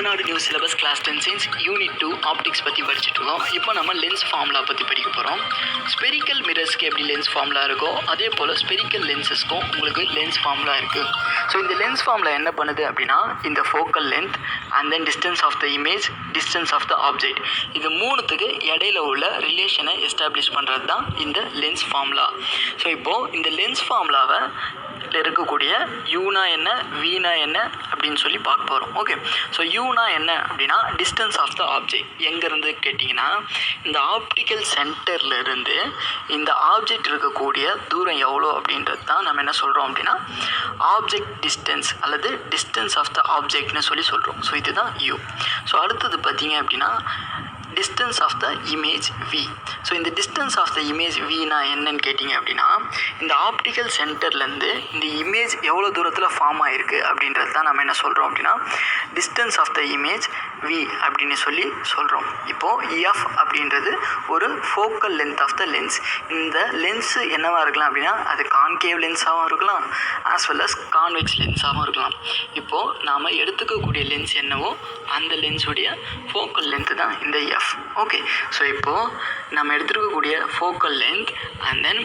Tamil Nadu new syllabus class 10 science unit 2 optics பற்றி படிச்சுட்டு இருக்கோம். இப்போ நம்ம லென்ஸ் ஃபார்முலா பற்றி படிக்க போகிறோம். ஸ்பெரிக்கல் மிரர்ஸ்க்கு எப்படி லென்ஸ் ஃபார்முலா இருக்கோ அதே போல் ஸ்பெரிக்கல் லென்சஸ்க்கும் உங்களுக்கு லென்ஸ் ஃபார்முலா இருக்குது. ஸோ இந்த லென்ஸ் ஃபார்முலா என்ன பண்ணுது அப்படின்னா இந்த focal length and then distance of the image, distance of the object, இது மூணுத்துக்கு இடையில உள்ள ரிலேஷனை எஸ்டாப்ளிஷ் பண்ணுறது தான் இந்த லென்ஸ் ஃபார்முலா. ஸோ இப்போது இந்த லென்ஸ் ஃபார்முலாவை இருக்கக்கூடிய யூனா என்ன, வீனா என்ன அப்படின்னு சொல்லி பார்க்க போகிறோம். ஓகே, ஸோ யூனா என்ன அப்படின்னா டிஸ்டன்ஸ் ஆஃப் த ஆப்ஜெக்ட். எங்கேருந்து கேட்டிங்கன்னா இந்த ஆப்டிக்கல் சென்டர்லேருந்து இந்த ஆப்ஜெக்ட் இருக்கக்கூடிய தூரம் எவ்வளோ அப்படின்றது தான் நம்ம என்ன சொல்கிறோம் அப்படின்னா ஆப்ஜெக்ட் டிஸ்டன்ஸ் அல்லது டிஸ்டன்ஸ் ஆஃப் த ஆப்ஜெக்ட்னு சொல்லி சொல்கிறோம். ஸோ இதுதான் யூ. ஸோ அடுத்தது பார்த்தீங்க அப்படின்னா distance of the image v. So இந்த டிஸ்டன்ஸ் ஆஃப் த இமேஜ் வினா என்னன்னு கேட்டிங்க அப்படின்னா இந்த ஆப்டிக்கல் சென்டர்லேருந்து இந்த இமேஜ் எவ்வளோ தூரத்தில் ஃபார்ம் ஆகிருக்கு அப்படின்றது தான் நம்ம என்ன சொல்கிறோம் அப்படின்னா distance of the image v அப்படின்னு சொல்லி சொல்கிறோம். இப்போது எஃப் அப்படின்றது ஒரு focal length of the lens. இந்த லென்ஸு என்னவாக இருக்கலாம் அப்படின்னா அது கான்கேவ் லென்ஸாகவும் இருக்கலாம் ஆஸ் வெல் அஸ் கான்வெக்ஸ் லென்ஸாகவும் இருக்கலாம். இப்போது நாம் எடுத்துக்கக்கூடிய லென்ஸ் என்னவோ அந்த லென்ஸுடைய ஃபோக்கல் லென்த்து தான் இந்த எஃப். ஓகே, ஸோ இப்போது நம்ம எடுத்துருக்கக்கூடிய ஃபோக்கல் லென்த் அண்ட் தென்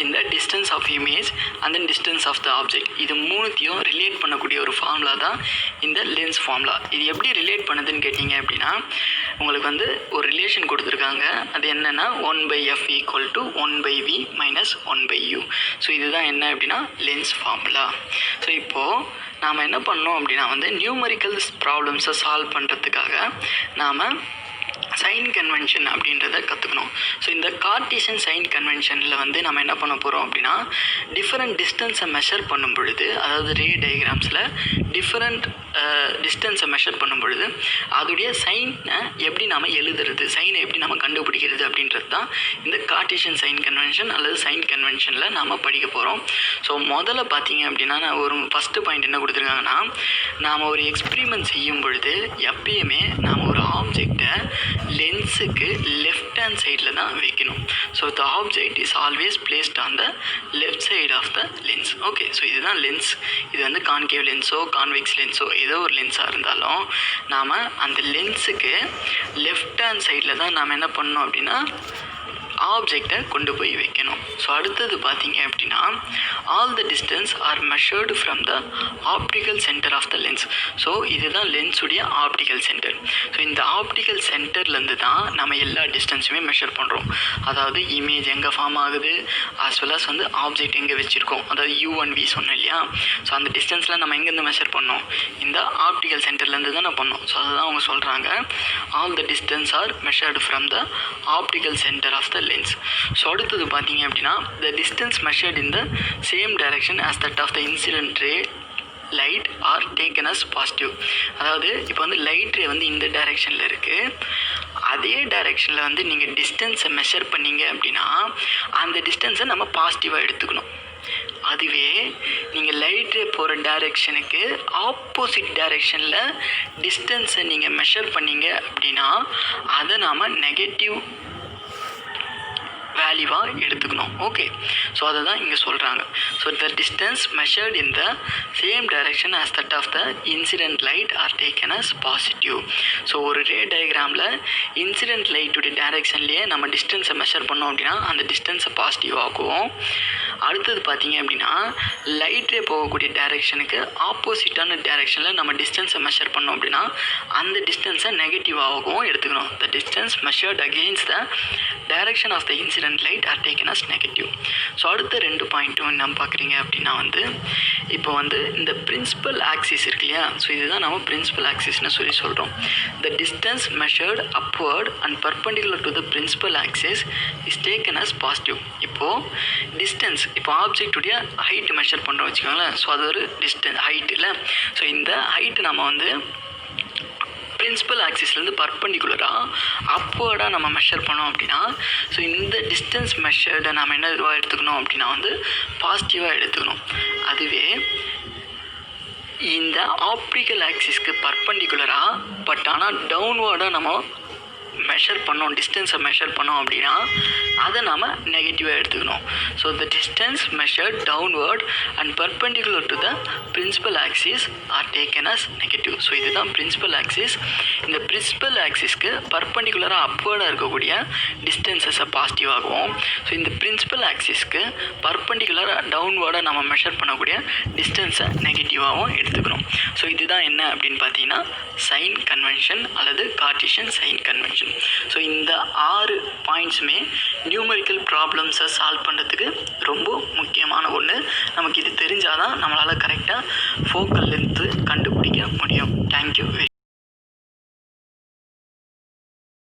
இந்த distance of image and then distance of the object, இது மூணுத்தையும் ரிலேட் பண்ணக்கூடிய ஒரு ஃபார்முலா தான் இந்த லென்ஸ் ஃபார்முலா. இது எப்படி ரிலேட் பண்ணுதுன்னு கேட்டிங்க அப்படின்னா உங்களுக்கு வந்து ஒரு ரிலேஷன் கொடுத்துருக்காங்க. அது என்னென்னா 1/f = 1/v - 1/u. ஸோ இதுதான் என்ன அப்படின்னா லென்ஸ் ஃபார்முலா. ஸோ இப்போது நாம் என்ன பண்ணோம் அப்படின்னா வந்து நியூமரிக்கல்ஸ் ப்ராப்ளம்ஸை சால்வ் பண்ணுறதுக்காக நாம் சைன் கன்வென்ஷன் அப்படின்றத கற்றுக்கணும். ஸோ இந்த கார்ட்டீசியன் சைன் கன்வென்ஷனில் வந்து நம்ம என்ன பண்ண போகிறோம் அப்படின்னா டிஃப்ரெண்ட் டிஸ்டன்ஸை மெஷர் பண்ணும் பொழுது, அதாவது ரே டயக்ராம்ஸில் டிஃப்ரெண்ட் டிஸ்டன்ஸை மெஷர் பண்ணும் பொழுது அதோடைய சைனை எப்படி நம்ம எழுதுறது, சைனை எப்படி நம்ம கண்டுபிடிக்கிறது அப்படின்றது தான் இந்த கார்ட்டீசியன் சைன் கன்வென்ஷன் அல்லது சைன் கன்வென்ஷனில் நம்ம படிக்க போகிறோம். ஸோ முதல்ல பார்த்தீங்க அப்படின்னா நான் ஒரு ஃபஸ்ட்டு பாயிண்ட் என்ன கொடுத்துருக்காங்கன்னா நாம் ஒரு எக்ஸ்பிரிமெண்ட் செய்யும் பொழுது எப்பயுமே நாம் ஒரு ஆப்ஜெக்டை லென்ஸுக்கு லெஃப்ட் ஹேண்ட் சைடில் தான் வைக்கணும். So the object is always placed on the left side of the lens. Okay, so இதுதான் லென்ஸ். இது வந்து கான்கேவ் லென்ஸோ கான்வெக்ஸ் லென்ஸோ ஏதோ ஒரு லென்ஸாக இருந்தாலும் நாம் அந்த லென்ஸுக்கு லெஃப்ட் ஹேண்ட் சைடில் தான் நாம் என்ன பண்ணோம் அப்படின்னா ஆப்ஜெக்டை கொண்டு போய் வைக்கணும். ஸோ அடுத்தது பார்த்தீங்க அப்படின்னா all the distance are measured from the optical centre of the lens. So இதுதான் லென்ஸுடைய ஆப்டிக்கல் சென்டர். ஸோ இந்த ஆப்டிக்கல் சென்டர்லேருந்து தான் நம்ம எல்லா டிஸ்டன்ஸுமே மெஷர் பண்ணுறோம். அதாவது இமேஜ் எங்கே ஃபார்ம் ஆகுது ஆஸ் வெல் அஸ் வந்து ஆப்ஜெக்ட் எங்கே வச்சுருக்கோம், அதாவது u1v சொன்னோம் இல்லையா. ஸோ அந்த டிஸ்டன்ஸில் நம்ம எங்கேருந்து மெஷர் பண்ணோம், இந்த ஆப்டிக்கல் சென்டர்லேருந்து தான் பண்ணோம். ஸோ அதுதான் அவங்க சொல்கிறாங்க all the distance are measured from the optical centre of the lens. So அடுத்தது பார்த்தீங்க அப்படின்னா the distance measured in the same direction as that of the incident ray light are taken as positive. அதாவது இப்போ வந்து light ரே வந்து இந்த டைரெக்ஷனில் இருக்குது, அதே டைரெக்ஷனில் வந்து நீங்கள் டிஸ்டன்ஸை மெஷர் பண்ணிங்க அப்படின்னா அந்த டிஸ்டன்ஸை நம்ம பாசிட்டிவாக எடுத்துக்கணும். அதுவே நீங்கள் லைட் ரே போகிற டைரெக்ஷனுக்கு ஆப்போசிட் டைரெக்ஷனில் டிஸ்டன்ஸை நீங்கள் மெஷர் பண்ணிங்க அப்படின்னா அதை நாம் நெகட்டிவ் வேல்யூவாக எடுத்துக்கணும். ஓகே, ஸோ அதை தான் இங்கே சொல்கிறாங்க. So the distance measured in the same direction as that of the incident light are taken as positive. So ஒரு ரே டயக்ராமில் இன்சிடென்ட் லைட்டுடைய டைரெக்ஷன்லேயே நம்ம டிஸ்டன்ஸை மெஷர் பண்ணோம் அப்படின்னா அந்த டிஸ்டன்ஸை பாசிட்டிவ் ஆக்குவோம். அடுத்தது பார்த்தீங்க அப்படின்னா லைட் ரே போகக்கூடிய டைரெக்ஷனுக்கு ஆப்போசிட்டான டைரெக்ஷனில் நம்ம டிஸ்டன்ஸை மெஷர் பண்ணோம் அப்படின்னா அந்த டிஸ்டன்ஸை நெகட்டிவாகவும் எடுத்துக்கணும். The distance measured against the direction of the incident light are taken as negative. So அடுத்த ரெண்டு பாயிண்ட்டும் என்ன பார்க்குறீங்க அப்படின்னா வந்து இப்போ வந்து இந்த பிரின்சிபல் ஆக்சிஸ் இருக்கு இல்லையா. ஸோ இதுதான் நம்ம பிரின்சிபல் ஆக்சிஸ்னு சொல்லி சொல்கிறோம். The distance measured upward and perpendicular to the principal axis is taken as positive. இப்போது டிஸ்டன்ஸ், இப்போ ஆப்ஜெக்டுடைய ஹைட் மெஷர் பண்ணுறோம் வச்சுக்கோங்களேன். ஸோ அது ஒரு டிஸ்டன்ஸ் ஹைட் இல்லை. ஸோ இந்த ஹைட்டு நம்ம வந்து பிரின்சிபல் ஆக்சிஸ்லேருந்து பர்பண்டிகுலராக அப்வர்டாக நம்ம மெஷர் பண்ணோம் அப்படின்னா ஸோ இந்த டிஸ்டன்ஸ் மெஷர்டை நம்ம என்ன இதுவாக எடுத்துக்கணும் அப்படின்னா வந்து பாசிட்டிவாக எடுத்துக்கணும். அதுவே இந்த ஆப்டிக்கல் ஆக்சிஸ்க்கு பர்பண்டிகுலராக பட் ஆனால் டவுன்வர்டாக நம்ம மெஷர் பண்ணோம், டிஸ்டன்ஸை மெஷர் பண்ணோம் அப்படின்னா அதை நாம் நெகட்டிவாக எடுத்துக்கணும். So the distance measured downward and perpendicular to the principal axis are taken as negative. So இதுதான் பிரின்சிபல் ஆக்சிஸ். இந்த பிரின்சிபல் ஆக்சிஸ்க்கு பர்பெண்டிகுலராக அப்வர்டாக இருக்கக்கூடிய டிஸ்டன்ஸஸை பாசிட்டிவாகவும், ஸோ இந்த பிரின்சிபல் ஆக்சிஸ்க்கு பர்பெண்டிகுலராக டவுன்வர்டாக நம்ம மெஷர் பண்ணக்கூடிய டிஸ்டன்ஸை நெகட்டிவாகவும் எடுத்துக்கிறோம். ஸோ இதுதான் என்ன அப்படின்னு பார்த்தீங்கன்னா சைன் கன்வென்ஷன் அல்லது கார்ட்டீசியன் சைன் கன்வென்ஷன். ஸோ இந்த 6 பாயிண்ட்ஸுமே நியூமெரிக்கல் ப்ராப்ளம்ஸை சால்வ் பண்ணுறதுக்கு ரொம்ப முக்கியமான ஒன்று. நமக்கு இது தெரிஞ்சால் தான் நம்மளால் கரெக்டாக ஃபோக்கல் லென்த்து கண்டுபிடிக்க முடியும். தேங்க்யூ.